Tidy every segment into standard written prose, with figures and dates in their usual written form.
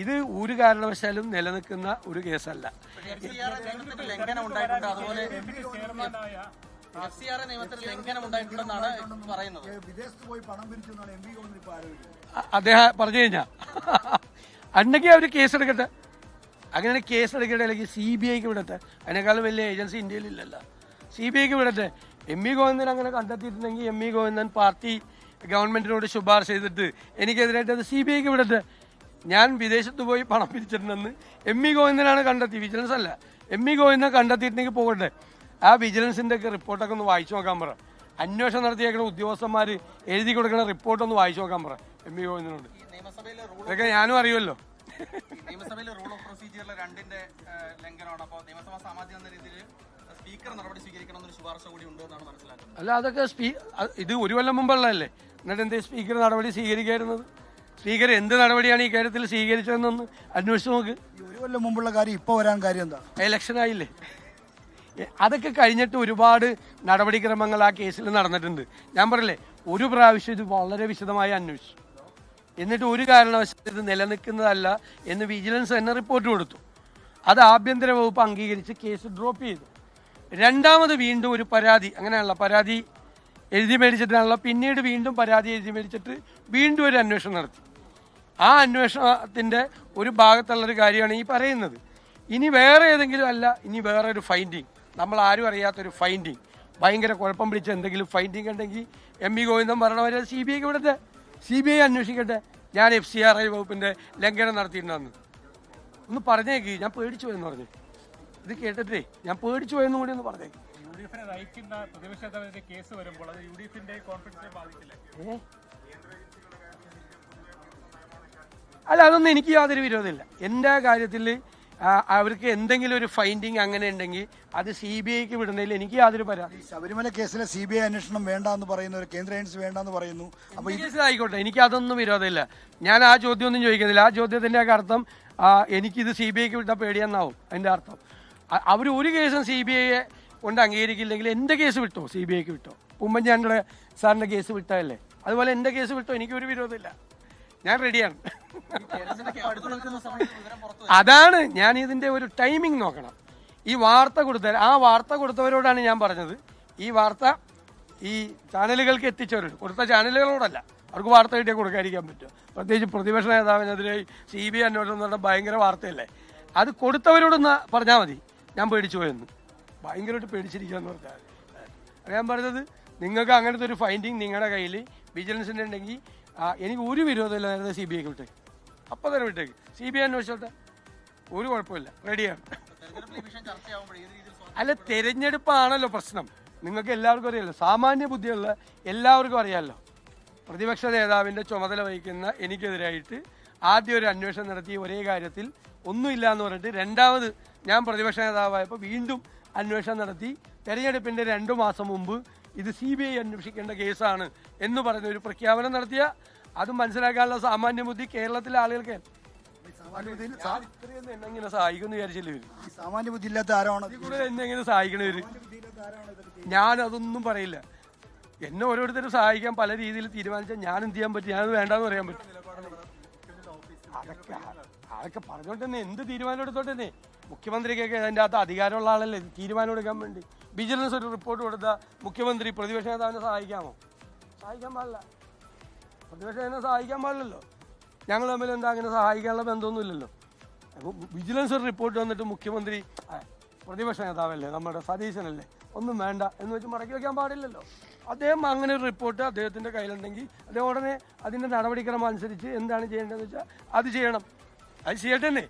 ഇത് ഒരു കാരണവശാലും നിലനിൽക്കുന്ന ഒരു കേസല്ല. അദ്ദേഹം പറഞ്ഞു കഴിഞ്ഞാ അന്നെങ്കിൽ അവർ കേസെടുക്കട്ടെ. അങ്ങനെ കേസെടുക്കട്ടെ, അല്ലെങ്കിൽ CBIക്ക് വിടട്ടെ. അതിനേക്കാളും വലിയ ഏജൻസി ഇന്ത്യയിലില്ലല്ലോ. CBIക്ക് വിടട്ടെ. MV ഗോവിന്ദൻ അങ്ങനെ കണ്ടെത്തിയിട്ടുണ്ടെങ്കിൽ MV ഗോവിന്ദൻ പാർട്ടി ഗവൺമെന്റിനോട് ശുപാർശ ചെയ്തിട്ട് എനിക്കെതിരായിട്ട് അത് CBIക്ക് വിടട്ടെ. ഞാൻ വിദേശത്ത് പോയി പണം പിരിച്ചിട്ടുണ്ടെന്ന് MV ഗോവിന്ദനാണ് കണ്ടെത്തി, വിജിലൻസ് അല്ല. MV ഗോവിന്ദൻ കണ്ടെത്തിയിട്ടുണ്ടെങ്കിൽ പോകട്ടെ. ആ വിജിലൻസിന്റെ ഒക്കെ റിപ്പോർട്ടൊക്കെ ഒന്ന് വായിച്ചു നോക്കാൻ പറ. അന്വേഷണം നടത്തിയേക്കുന്ന ഉദ്യോഗസ്ഥന്മാർ എഴുതി കൊടുക്കുന്ന റിപ്പോർട്ടൊന്ന് വായിച്ചു നോക്കാൻ പറ MV ഗോവിന്ദനോട്. ഇതൊക്കെ ഞാനും അറിയുമല്ലോ. നിയമസഭയിലെ റൂൾ ഓഫ് പ്രൊസീജിയറിലെ 2ന്റെ ലംഘനമാണ്. അപ്പോൾ നിയമസഭാ സാമാജിക എന്ന രീതിയിൽ സ്പീക്കർ നടപടി സ്വീകരിക്കണമെന്നൊരു ശുപാർശ കൂടി ഉണ്ട് എന്നാണ് മനസ്സിലാക്കുന്നത്. അല്ല, അതൊക്കെ ഇത് ഒരു കൊല്ലം മുമ്പുള്ളതല്ലേ. എന്നിട്ട് എന്തേ സ്പീക്കർ നടപടി സ്വീകരിക്കായിരുന്നത്? സ്പീക്കർ എന്ത് നടപടിയാണ് ഈ കാര്യത്തിൽ സ്വീകരിച്ചതെന്നൊന്ന് അന്വേഷിച്ച് നോക്ക്. ഒരു കൊല്ലം മുമ്പുള്ള കാര്യം ഇപ്പോൾ വരാൻ കാര്യം എന്താ? ഇലക്ഷൻ ആയില്ലേ. അതൊക്കെ കഴിഞ്ഞിട്ട് ഒരുപാട് നടപടിക്രമങ്ങൾ ആ കേസിൽ നടന്നിട്ടുണ്ട്. ഞാൻ പറയില്ലേ, ഒരു പ്രാവശ്യം ഇത് വളരെ വിശദമായി അന്വേഷിച്ചു. എന്നിട്ട് ഒരു കാരണവശാലും ഇത് നിലനിൽക്കുന്നതല്ല എന്ന് വിജിലൻസ് തന്നെ റിപ്പോർട്ട് കൊടുത്തു. അത് ആഭ്യന്തര വകുപ്പ് അംഗീകരിച്ച് കേസ് ഡ്രോപ്പ് ചെയ്തു. രണ്ടാമത് വീണ്ടും ഒരു പരാതി, അങ്ങനെയാണല്ലോ, പരാതി എഴുതി മേടിച്ചിട്ടാണല്ലോ, പിന്നീട് വീണ്ടും പരാതി എഴുതി മേടിച്ചിട്ട് വീണ്ടും ഒരു അന്വേഷണം നടത്തി. ആ അന്വേഷണത്തിൻ്റെ ഒരു ഭാഗത്തുള്ളൊരു കാര്യമാണ് ഈ പറയുന്നത്. ഇനി വേറെ ഏതെങ്കിലും അല്ല, ഇനി വേറെ ഒരു ഫൈൻഡിങ്, നമ്മൾ ആരും അറിയാത്തൊരു ഫൈൻഡിങ്, ഭയങ്കര കുഴപ്പം പിടിച്ച എന്തെങ്കിലും ഫൈൻഡിങ് ഉണ്ടെങ്കിൽ MV ഗോവിന്ദൻ പറഞ്ഞവരെ CBIക്ക് വിടട്ടെ. CBI അന്വേഷിക്കട്ടെ. ഞാൻ FCRI വകുപ്പിൻ്റെ ലംഘനം നടത്തിയിട്ടുണ്ടെന്ന് ഒന്ന് പറഞ്ഞേക്ക്. ഞാൻ പേടിച്ചു പോയെന്ന് പറഞ്ഞു. ഇത് കേട്ടിട്ടേ ഞാൻ പേടിച്ചു പോയെന്നും കൂടി ഒന്ന് പറഞ്ഞേക്ക്. അല്ല, അതൊന്നും എനിക്ക് യാതൊരു വിരോധമില്ല. എൻ്റെ കാര്യത്തിൽ അവർക്ക് എന്തെങ്കിലും ഒരു ഫൈൻഡിങ് അങ്ങനെ ഉണ്ടെങ്കിൽ അത് CBIക്ക് വിടുന്നതിൽ എനിക്ക് യാതൊരു പരാതി. ശബരിമല കേസിലെ CBI അന്വേഷണം വേണ്ടെന്ന് പറയുന്നു, കേന്ദ്ര ഏജൻസി വേണ്ടെന്ന് പറയുന്നു. അപ്പൊ ഈ കേസിലായിക്കോട്ടെ, എനിക്ക് അതൊന്നും വിരോധമില്ല. ഞാൻ ആ ചോദ്യം ഒന്നും ചോദിക്കുന്നില്ല. ആ ചോദ്യത്തിന്റെ ഒക്കെ അർത്ഥം എനിക്കിത് CBIക്ക് വിട്ടാൽ പേടിയെന്നാവും അതിന്റെ അർത്ഥം. അവർ ഒരു കേസും CBIയെ കൊണ്ട് അംഗീകരിക്കില്ലെങ്കിൽ എൻ്റെ കേസ് വിട്ടോ, CBIക്ക് വിട്ടോ. ഉമ്മൻചാണ്ടിയുടെ സാറിന്റെ കേസ് വിട്ടതല്ലേ, അതുപോലെ എൻ്റെ കേസ് വിട്ടോ, എനിക്കൊരു വിരോധമില്ല. ഞാൻ റെഡിയാണ്. അതാണ് ഞാൻ ഇതിന്റെ ഒരു ടൈമിംഗ് നോക്കണം. ഈ വാർത്ത ആ വാർത്ത കൊടുത്തവരോടാണ് ഞാൻ പറഞ്ഞത്. ഈ വാർത്ത ഈ ചാനലുകൾക്ക് എത്തിച്ചവരോട്, കൊടുത്ത ചാനലുകളോടല്ല. അവർക്ക് വാർത്ത കിട്ടിയാൽ കൊടുക്കാതിരിക്കാൻ പറ്റുമോ? പ്രത്യേകിച്ച് പ്രതിപക്ഷ നേതാവിനെതിരെ CBI അന്വേഷണം എന്ന് പറഞ്ഞാൽ ഭയങ്കര വാർത്തയല്ലേ. അത് കൊടുത്തവരോടൊന്ന് പറഞ്ഞാൽ മതി. ഞാൻ പേടിച്ചു പോയെന്ന്, ഭയങ്കരമായിട്ട് പേടിച്ചിരിക്കുകയെന്ന് പറഞ്ഞാൽ ഞാൻ പറഞ്ഞത്, നിങ്ങൾക്ക് അങ്ങനത്തെ ഒരു ഫൈൻഡിങ് നിങ്ങളുടെ കയ്യിൽ വിജിലൻസിൻ്റെ ഉണ്ടെങ്കിൽ എനിക്ക് ഒരു വിരോധമില്ല. നേരത്തെ CBIക്ക് വിട്ടേക്ക്, അപ്പം തന്നെ വിട്ടേക്ക്. CBI അന്വേഷിച്ചോട്ടെ, ഒരു കുഴപ്പമില്ല, റെഡിയാണ്. അല്ല, തെരഞ്ഞെടുപ്പാണല്ലോ പ്രശ്നം. നിങ്ങൾക്ക് എല്ലാവർക്കും അറിയാമല്ലോ, സാമാന്യ ബുദ്ധിയുള്ള എല്ലാവർക്കും അറിയാമല്ലോ. പ്രതിപക്ഷ നേതാവിൻ്റെ ചുമതല വഹിക്കുന്ന എനിക്കെതിരായിട്ട് ആദ്യം ഒരു അന്വേഷണം നടത്തി ഒരേ കാര്യത്തിൽ ഒന്നുമില്ല എന്ന് പറഞ്ഞിട്ട് രണ്ടാമത് ഞാൻ പ്രതിപക്ഷ നേതാവായപ്പോൾ വീണ്ടും അന്വേഷണം നടത്തി തെരഞ്ഞെടുപ്പിൻ്റെ 2 മാസം മുമ്പ് ഇത് CBI അന്വേഷിക്കേണ്ട കേസാണ് എന്ന് പറഞ്ഞ ഒരു പ്രഖ്യാപനം നടത്തിയ അത് മനസ്സിലാക്കാനുള്ള സാമാന്യ ബുദ്ധി കേരളത്തിലെ ആളുകൾക്ക് എന്നെങ്ങനെ സഹായിക്കുമെന്ന് വിചാരിച്ചില്ല ഇവര്. സാമാന്യ ബുദ്ധി ഇല്ലാത്ത ആരാണ് എന്നെങ്ങനെ സഹായിക്കണവര്? ഞാനതൊന്നും പറയില്ല. എന്നെ ഓരോരുത്തരും സഹായിക്കാൻ പല രീതിയിൽ തീരുമാനിച്ചാൽ ഞാൻ എന്ത് ചെയ്യാൻ പറ്റും? ഞാനത് വേണ്ടാന്ന് പറയാൻ പറ്റും. അതൊക്കെ പറഞ്ഞോട്ട് തന്നെ എന്ത് തീരുമാനം എടുത്തോട്ടെ. മുഖ്യമന്ത്രിക്കൊക്കെ അതിൻ്റെ അകത്ത് അധികാരമുള്ള ആളല്ലേ തീരുമാനം എടുക്കാൻ വേണ്ടി. വിജിലൻസ് ഒരു റിപ്പോർട്ട് കൊടുത്താൽ മുഖ്യമന്ത്രി പ്രതിപക്ഷ നേതാവിനെ സഹായിക്കാമോ? സഹായിക്കാൻ പാടില്ല. പ്രതിപക്ഷ നേതാവിനെ സഹായിക്കാൻ പാടില്ലല്ലോ. ഞങ്ങൾ തമ്മിൽ എന്താ അങ്ങനെ സഹായിക്കാനുള്ള ബന്ധമൊന്നുമില്ലല്ലോ. അപ്പോൾ വിജിലൻസ് ഒരു റിപ്പോർട്ട് വന്നിട്ട് മുഖ്യമന്ത്രി പ്രതിപക്ഷ നേതാവല്ലേ, നമ്മുടെ സതീശനല്ലേ, ഒന്നും വേണ്ട എന്ന് വെച്ച് മടക്കി വയ്ക്കാൻ പാടില്ലല്ലോ. അദ്ദേഹം അങ്ങനെ ഒരു റിപ്പോർട്ട് അദ്ദേഹത്തിൻ്റെ കയ്യിലുണ്ടെങ്കിൽ അദ്ദേഹം ഉടനെ അതിൻ്റെ നടപടിക്രമം അനുസരിച്ച് എന്താണ് ചെയ്യേണ്ടതെന്ന് വെച്ചാൽ അത് ചെയ്യണം. അത് ചെയ്യട്ടെ തന്നെ.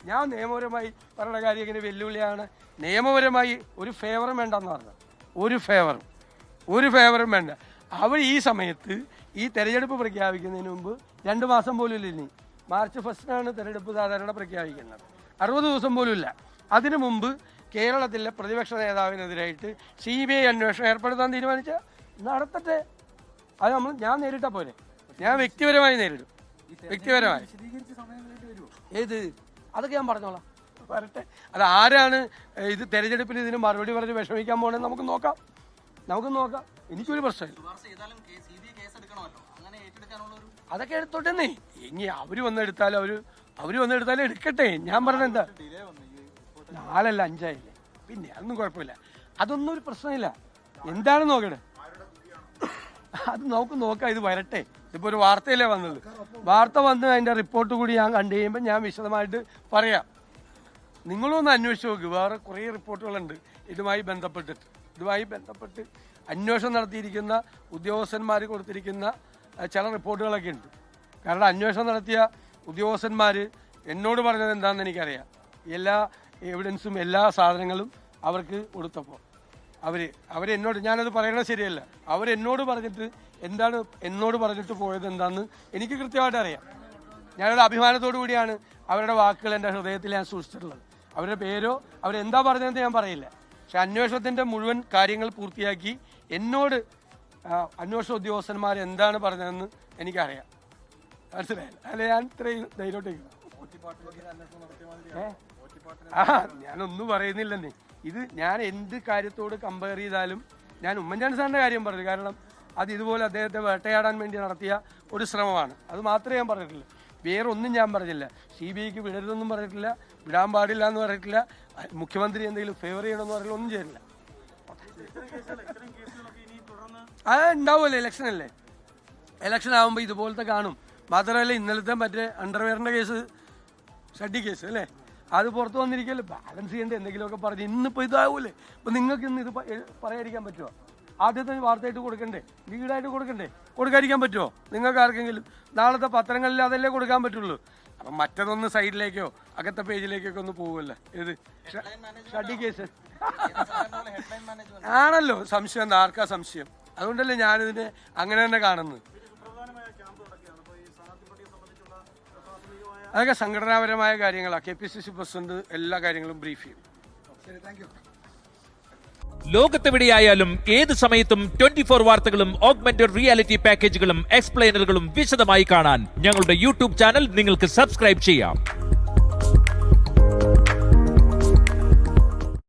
ഞാൻ നിയമപരമായി പറയുന്ന കാര്യം ഇങ്ങനെ വെല്ലുവിളിയാണ്. നിയമപരമായി ഒരു ഫേവറും വേണ്ടെന്ന് പറഞ്ഞത്, ഒരു ഫേവറും വേണ്ട. അവർ ഈ സമയത്ത് ഈ തെരഞ്ഞെടുപ്പ് പ്രഖ്യാപിക്കുന്നതിന് മുമ്പ് 2 മാസം പോലും ഇല്ല. ഇനി മാർച്ച് 1-നാണ് തെരഞ്ഞെടുപ്പ് സാധാരണ പ്രഖ്യാപിക്കുന്നത്. 60 ദിവസം പോലും ഇല്ല. അതിനു മുമ്പ് കേരളത്തിലെ പ്രതിപക്ഷ നേതാവിനെതിരായിട്ട് CBI അന്വേഷണം ഏർപ്പെടുത്താൻ തീരുമാനിച്ച നടത്തട്ടെ. അത് ഞാൻ നേരിട്ടാൽ പോരെ. ഞാൻ വ്യക്തിപരമായി നേരിടും. വ്യക്തിപരമായി ഏത് അതൊക്കെ ഞാൻ പറഞ്ഞോളാം, വരട്ടെ. അത് ആരാണ് ഇത് തെരഞ്ഞെടുപ്പിൽ ഇതിന് മറുപടി പറഞ്ഞ് വിഷമിക്കാൻ പോകണമെന്ന് നമുക്ക് നോക്കാം. എനിക്കൊരു പ്രശ്നമില്ല. അതൊക്കെ എടുത്തോട്ടെന്നേ. ഇനി അവര് വന്നെടുത്താലും അവര് വന്നെടുത്താലും എടുക്കട്ടെ. ഞാൻ പറഞ്ഞ എന്താ, 4 അല്ല 5 ആയില്ലേ, പിന്നെ അതൊന്നും കുഴപ്പമില്ല. അതൊന്നും ഒരു പ്രശ്നമില്ല. എന്താണ് നോക്കണേ, അത് നോക്കാം. ഇത് വരട്ടെ. ഇതിപ്പോ ഒരു വാർത്തയിലേ വന്നത്. വാർത്ത വന്ന് അതിന്റെ റിപ്പോർട്ട് കൂടി ഞാൻ കണ്ടു കഴിയുമ്പോൾ ഞാൻ വിശദമായിട്ട് പറയാം. നിങ്ങളൊന്ന് അന്വേഷിച്ച് നോക്ക്. വേറെ കുറേ റിപ്പോർട്ടുകളുണ്ട് ഇതുമായി ബന്ധപ്പെട്ട് അന്വേഷണം നടത്തിയിരിക്കുന്ന ഉദ്യോഗസ്ഥന്മാർ കൊടുത്തിരിക്കുന്ന ചില റിപ്പോർട്ടുകളൊക്കെ ഉണ്ട്. കാരണം അന്വേഷണം നടത്തിയ ഉദ്യോഗസ്ഥന്മാർ എന്നോട് പറഞ്ഞത് എന്താണെന്ന് എനിക്കറിയാം. എല്ലാ എവിഡൻസും എല്ലാ സാധനങ്ങളും അവർക്ക് കൊടുത്തപ്പോൾ അവരെന്നോട്, ഞാനത് പറയണത് ശരിയല്ല, അവരെന്നോട് പറഞ്ഞിട്ട് എന്നോട് പറഞ്ഞിട്ട് പോയത് എന്താണെന്ന് എനിക്ക് കൃത്യമായിട്ട് അറിയാം. ഞാനൊരു അഭിമാനത്തോടു കൂടിയാണ് അവരുടെ വാക്കുകൾ എൻ്റെ ഹൃദയത്തിൽ ഞാൻ സൂക്ഷിച്ചിട്ടുള്ളത്. അവരുടെ പേരോ അവരെന്താ പറഞ്ഞതെന്ന് ഞാൻ പറയില്ല. പക്ഷെ അന്വേഷണത്തിൻ്റെ മുഴുവൻ കാര്യങ്ങൾ പൂർത്തിയാക്കി എന്നോട് അന്വേഷണ ഉദ്യോഗസ്ഥന്മാർ എന്താണ് പറഞ്ഞതെന്ന് എനിക്കറിയാം. മനസ്സിലായില്ല? അല്ലെ ഞാൻ ഇത്രയും ധൈര്യമായിട്ടേക്ക് ഞാനൊന്നും പറയുന്നില്ലെന്നേ. ഇത് ഞാൻ എന്ത് കാര്യത്തോട് കമ്പയർ ചെയ്താലും ഞാൻ ഉമ്മൻചാണ്ടി സാറിൻ്റെ കാര്യം പറഞ്ഞു. കാരണം അത് ഇതുപോലെ അദ്ദേഹത്തെ വേട്ടയാടാൻ വേണ്ടി നടത്തിയ ഒരു ശ്രമമാണ്. അത് മാത്രമേ ഞാൻ പറഞ്ഞിട്ടുള്ളൂ. വേറെ ഒന്നും ഞാൻ പറഞ്ഞില്ല. CBIക്ക് വിടരുതെന്നും പറഞ്ഞിട്ടില്ല, വിടാൻ പാടില്ല എന്ന് പറഞ്ഞിട്ടില്ല, മുഖ്യമന്ത്രി എന്തെങ്കിലും ഫേവർ ചെയ്യണമെന്ന് പറഞ്ഞാൽ ഒന്നും ചെയ്തില്ല. ഉണ്ടാവുമല്ലോ, ഇലക്ഷൻ അല്ലേ. ഇലക്ഷൻ ആകുമ്പോൾ ഇതുപോലത്തെ കാണും. മാത്രമല്ല ഇന്നലത്തെ മറ്റേ അണ്ടർവെയറിൻ്റെ കേസ്, ഷഡ്ഡി കേസ് അല്ലേ, അത് പുറത്ത് വന്നിരിക്കല്ലോ. ബാലൻസ് ചെയ്യേണ്ട എന്തെങ്കിലുമൊക്കെ പറഞ്ഞ് ഇന്നിപ്പോൾ ഇതാവൂലേ. ഇപ്പം നിങ്ങൾക്ക് ഇന്ന് ഇത് പറയാതിരിക്കാൻ പറ്റുമോ? ആദ്യത്തെ വാർത്തയായിട്ട് കൊടുക്കണ്ടേ, ലീഡായിട്ട് കൊടുക്കാതിരിക്കാൻ പറ്റുമോ നിങ്ങൾക്ക് ആർക്കെങ്കിലും? നാളത്തെ പത്രങ്ങളിൽ അതല്ലേ കൊടുക്കാൻ പറ്റുള്ളൂ. അപ്പം മറ്റതൊന്ന് സൈഡിലേക്കോ അകത്തെ പേജിലേക്കൊക്കെ ഒന്ന് പോകുമല്ലോ. ഏത് ഷഡ്ഡി കേസ് ആണല്ലോ. സംശയം എന്താ, ആർക്കാ സംശയം? അതുകൊണ്ടല്ലേ ഞാനിതിനെ അങ്ങനെ തന്നെ കാണുന്നത്. അതൊക്കെ സംഘടനാപരമായ കാര്യങ്ങളാണ്. KPCC പ്രസിഡന്റ് എല്ലാ കാര്യങ്ങളും ബ്രീഫ് ചെയ്യും. ലോകത്തെവിടെയായാലും ഏത് സമയത്തും 24 വാർത്തകളും ഓഗ്മെന്റഡ് റിയാലിറ്റി പാക്കേജുകളും എക്സ്പ്ലെയിനറുകളും വിശദമായി കാണാൻ ഞങ്ങളുടെ യൂട്യൂബ് ചാനൽ നിങ്ങൾക്ക് സബ്സ്ക്രൈബ് ചെയ്യാം.